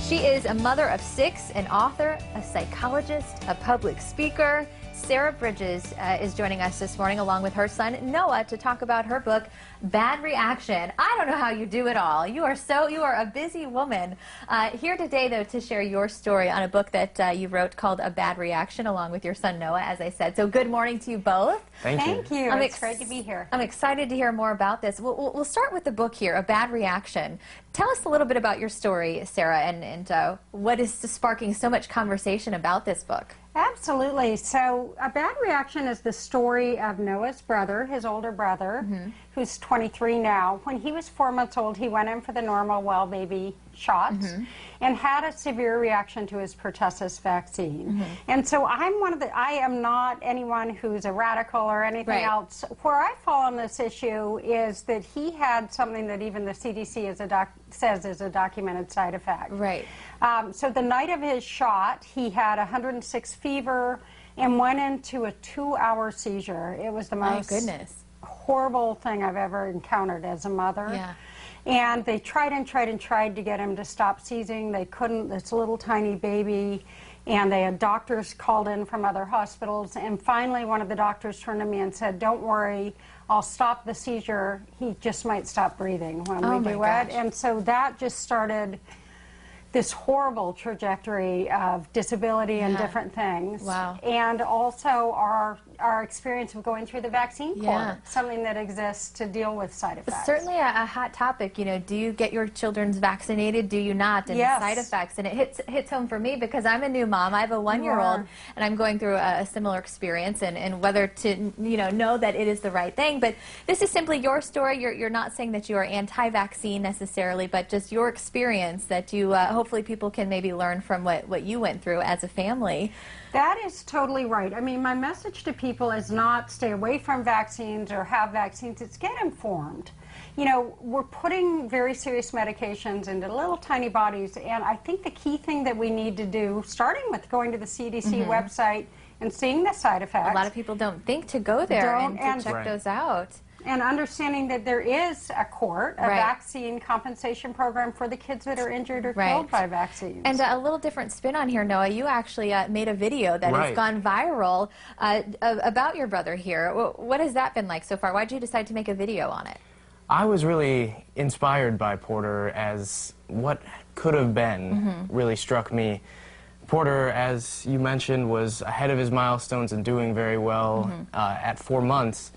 She is a mother of 6, an author, a psychologist, a public speaker. Sarah Bridges is joining us this morning along with her son Noah to talk about her book, Bad Reaction. I don't know how you do it all. You are a busy woman. Here today, though, to share your story on a book that you wrote called A Bad Reaction along with your son Noah, as I said. So good morning to you both. Thank you. It's great to be here. I'm excited to hear more about this. We'll start with the book here, A Bad Reaction. Tell us a little bit about your story, Sarah, and what is sparking so much conversation about this book. Absolutely. So A Bad Reaction is the story of Noah's brother, his older brother, who's 23 now. When he was 4 months old, he went in for the normal well baby shots and had a severe reaction to his pertussis vaccine. And so I am not anyone who's a radical or anything else. Where I fall on this issue is that he had something that even the CDC says is a documented side effect. So the night of his shot, he had 106 fever and went into a 2-hour seizure. It was the most horrible thing I've ever encountered as a mother. And they tried and tried and tried to get him to stop seizing. They couldn't. This little tiny baby. And they had doctors called in from other hospitals. And finally, one of the doctors turned to me and said, "Don't worry, I'll stop the seizure. He just might stop breathing when we do it." And so that just started this horrible trajectory of disability and different things. And also our experience of going through the vaccine court, something that exists to deal with side effects. It's certainly a hot topic. You know, do you get your children vaccinated? Do you not? And the side effects. And it hits home for me because I'm a new mom. I have a 1-year-old, and I'm going through a similar experience, and whether to know that it is the right thing. But this is simply your story. You're not saying that you are anti-vaccine necessarily, but just your experience that you hopefully people can maybe learn from what you went through as a family. That is totally right. I mean, my message to people is not stay away from vaccines or have vaccines, it's get informed. You know, we're putting very serious medications into little tiny bodies, and I think the key thing that we need to do, starting with going to the CDC website and seeing the side effects. A lot of people don't think to go there and to check those out. And understanding that there is a court, a vaccine compensation program for the kids that are injured or killed by vaccines. And a little different spin on here, Noah. You actually made a video that has gone viral about your brother here. What has that been like so far? Why did you decide to make a video on it? I was really inspired by Porter, as what could have been really struck me. Porter, as you mentioned, was ahead of his milestones and doing very well at 4 months.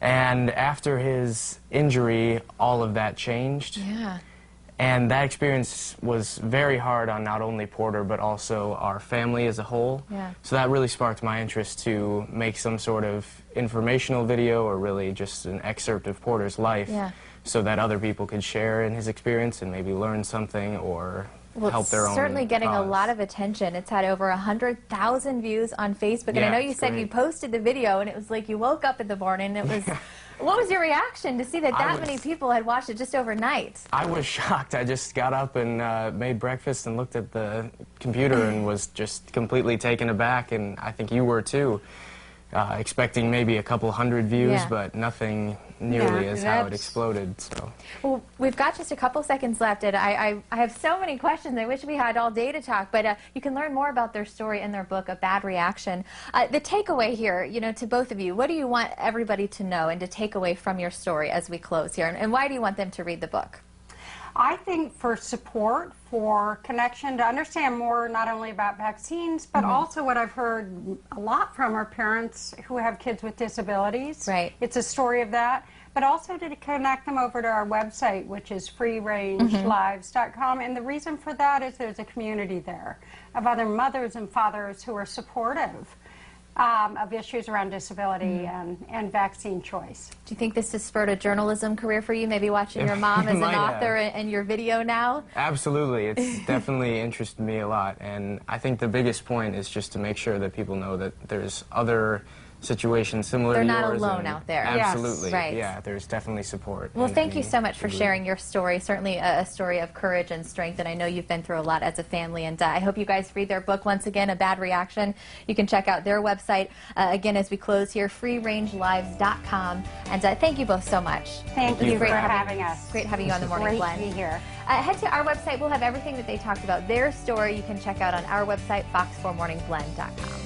And after his injury, all of that changed. And that experience was very hard on not only Porter, but also our family as a whole. So that really sparked my interest to make some sort of informational video, or really just an excerpt of Porter's life, so that other people could share in his experience and maybe learn something or help their own It's certainly getting a lot of attention. It's had over 100,000 views on Facebook. And I know you said you posted the video, and it was like you woke up in the morning. It was, what was your reaction to see that many people had watched it just overnight? I was shocked. I just got up and made breakfast and looked at the computer and was just completely taken aback. And I think you were too, expecting maybe a couple hundred views, but nothing nearly as how it exploded. So. Well, we've got just a couple seconds left, and I have so many questions. I wish we had all day to talk, but you can learn more about their story in their book, A Bad Reaction. The takeaway here, to both of you, what do you want everybody to know and to take away from your story as we close here, and why do you want them to read the book? I think for support, for connection, to understand more not only about vaccines, but also what I've heard a lot from are parents who have kids with disabilities. It's a story of that. But also to connect them over to our website, which is freerangelives.com. And the reason for that is there's a community there of other mothers and fathers who are supportive of issues around disability and vaccine choice. Do you think this has spurred a journalism career for you, maybe watching your mom as an author and your video now? Absolutely. It's definitely interested me a lot. And I think the biggest point is just to make sure that people know that there's other situation similar They're to not yours. alone and out there. Yes. Absolutely. Right. Yeah, there's definitely support. Well, in thank you any so much for degree. sharing your story. Certainly a story of courage and strength, and I know you've been through a lot as a family, and I hope you guys read their book. Once again, A Bad Reaction. You can check out their website. Again, as we close here, freerangelives.com. And thank you both so much. Thank you for Great having us. Great having you on the Morning Great Blend. to be here. Head to our website. We'll have everything that they talked about. Their story you can check out on our website, fox4morningblend.com.